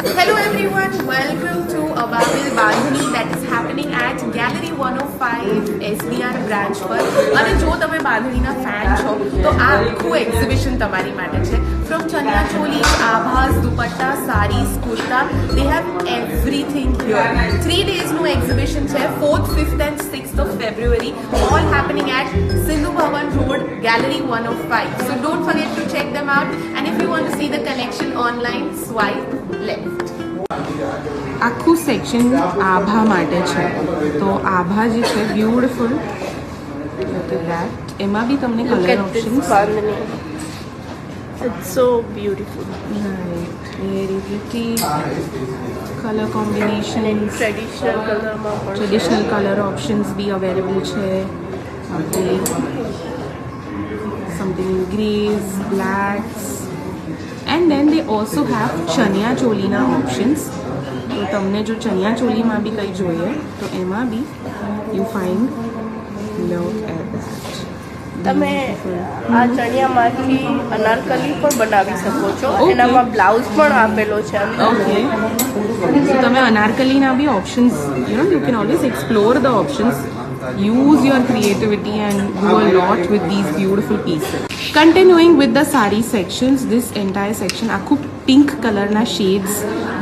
Hello everyone, welcome to Ababil Bandhani that is happening at Gallery 105 SBR branch પર. અને જો તમે બાંધણીના fan છો તો આ આખું એક્ઝિબિશન તમારી માટે છે. From chaniya choli, Aabhas, dupatta, saris, kurta, they have everything here. 3 daysનું એક્ઝિબિશન છે, 4th, 5th and 6th of February, all happening at Sindhu Bhavan Road, Gallery 105. So don't forget to check them out, and if you want to see the collection online, swipe left. આખું section આભા માટે છે. તો આભા જે છે beautiful, એમાં બી તમને colour options. It's so beautiful. Right, very pretty color combination And traditional color માં પણ traditional color options be available છે. Okay, something in grays, blacks, and then they also have chaniya ચોલીના options. તો તમને જો ચણિયા ચોલીમાં બી કંઈ જોઈએ તો એમાં બી you find, look at that. તમે આ ચણિયામાંથી અનારકલી પણ બનાવી શકો છો. Okay. એનામાં બ્લાઉઝ પણ આપેલો છે. Okay, so તમે અનારકલીના બી options, you can always explore the options, use your creativity and do a lot with these beautiful pieces. Continuing with the sari sections, this entire section આખું pink colorના shades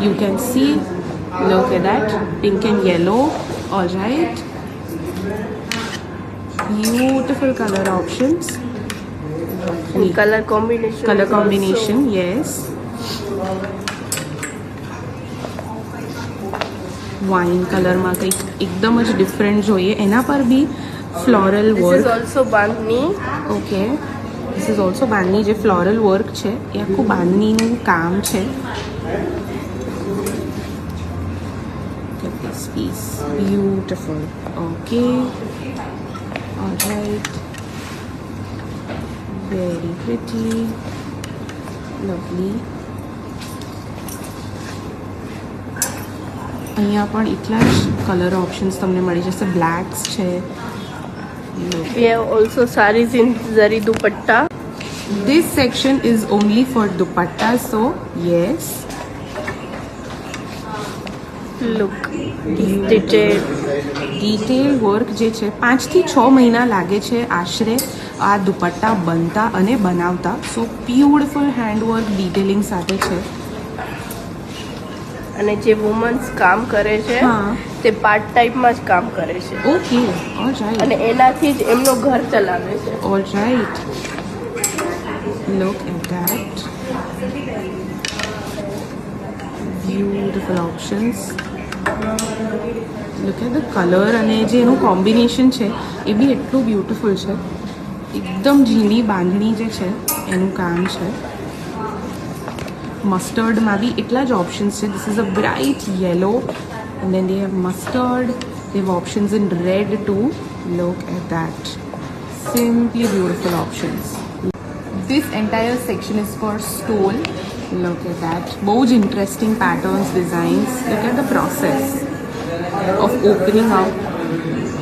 you can see. Look at that, pink and yellow. All right, beautiful color options. Colour combination Color combination, yes. Wine કલરમાં કંઈક એકદમ જ different જોઈએ, એના પર બી floral This is work. also bandhani. Okay, this is also bandhani. જે floral work છે એ આખું બાંધણીનું કામ છે. This piece, beautiful. Okay, all right, very pretty, lovely. અહીંયા પણ એટલા જ કલર ઓપ્શન્સ તમને મળી જશે. બ્લેક્સ છે. We have also sarees in zari dupatta. This section is only for dupatta, so yes. Look, detail. Detail work જે છે 5 થી 6 મહિના લાગે છે આશરે આ દુપટ્ટા બનતા અને બનાવતા. સો બ્યુટીફુલ હેન્ડવર્ક ડિટેલિંગ સાથે છે. અને જે વુમન્સ કામ કરે છે હા. તે પાર્ટ ટાઈમમાં જ કામ કરે છે ઓકે, ઓલ રાઈટ, અને એનાથી જ એમનો ઘર ચલાવે છે. all right. Look at that, beautiful options. Look at the color, અને જે એનું કોમ્બિનેશન છે એ બી એટલું બ્યુટીફુલ છે. એકદમ ઝીણી બાંધણી જે છે એનું કામ છે. મસ્ટર્ડમાં બી એટલા જ ઓપ્શન્સ છે. This is a bright yellow, and then they have mustard, they have options in red too. Look at that, simply beautiful options. This entire section is for stole. Look at that, bhau j interesting patterns, designs. Look at the process of opening out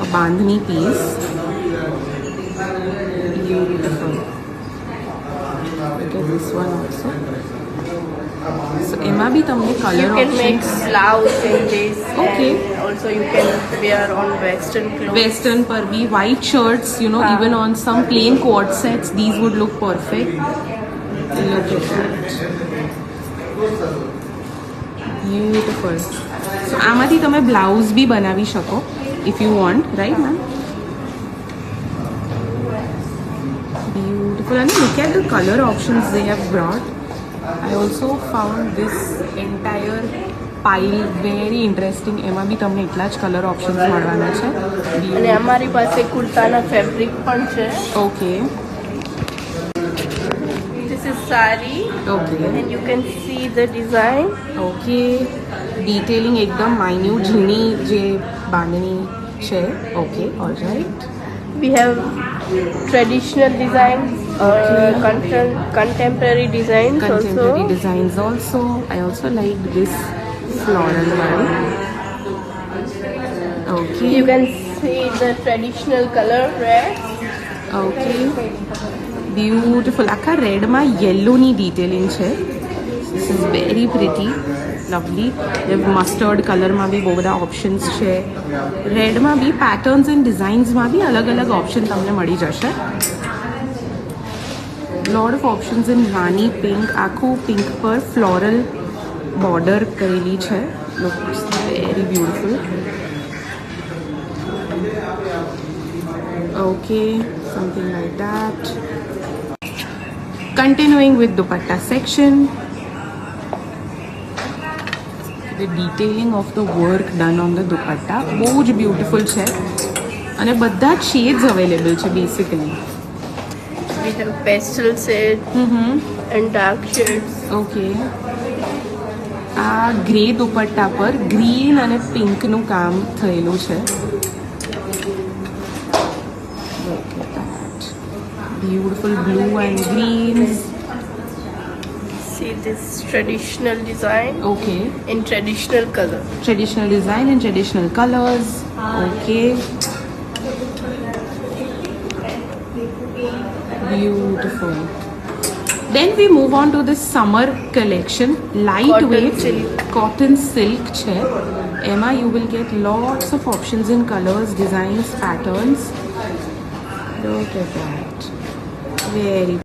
a bandhani piece. Beautiful. Look at this one also. So એમાં બી તમને You colour can make options blouse in this. Okay. And also you can wear on western clothes. western per be white shirts, even on some plain quad sets, these would look perfect. Look at that, beautiful. So આમાંથી તમે blouse બી બનાવી શકો if you want, right ma'am? Beautiful. And look at the color options they have brought. I also found this entire pile very interesting. એમાં બી તમને એટલા જ colour options મળવાના છે. અને અમારી પાસે કુર્તાના ફેબ્રિક પણ છે. Okay, This is sari okay, and you can see the design. Okay. Detailing એકદમ માઇન્યુટ ઝીણી જે બાંધણી છે. Okay, all right. We have traditional designs, contemporary designs Contemporary also. designs also. I also like this floral one. Okay. You can see the traditional color red. Okay. Beautiful. આખા રેડમાં યલોની detailing છે. Is very pretty lovely. Mustard કલરમાં બી બહુ બધા options છે. રેડમાં બી patterns and ડિઝાઇન્સમાં બી અલગ અલગ option તમને મળી જશે. Lot of options in Rani pink. આખું પિંક પર ફ્લોરલ બોર્ડર કરેલી છે. Looks very beautiful. Okay, something like that. Continuing with dupatta section. The detailing of the work done on the dupatta બહુ જ બ્યુટીફુલ છે અને બધા જ શેડ્સ અવેલેબલ છે basically. We have pastel shades and dark shades. Okay, આ grey dupatta પર green અને પિંકનું કામ થયેલું છે. Beautiful blue and greens. See this traditional design Okay. in traditional color. Traditional design and traditional colors. Okay. Beautiful. Then we move on to the summer collection. Lightweight cotton silk chair. Emma, you will get lots of options in colors, designs, patterns. Look at that. Very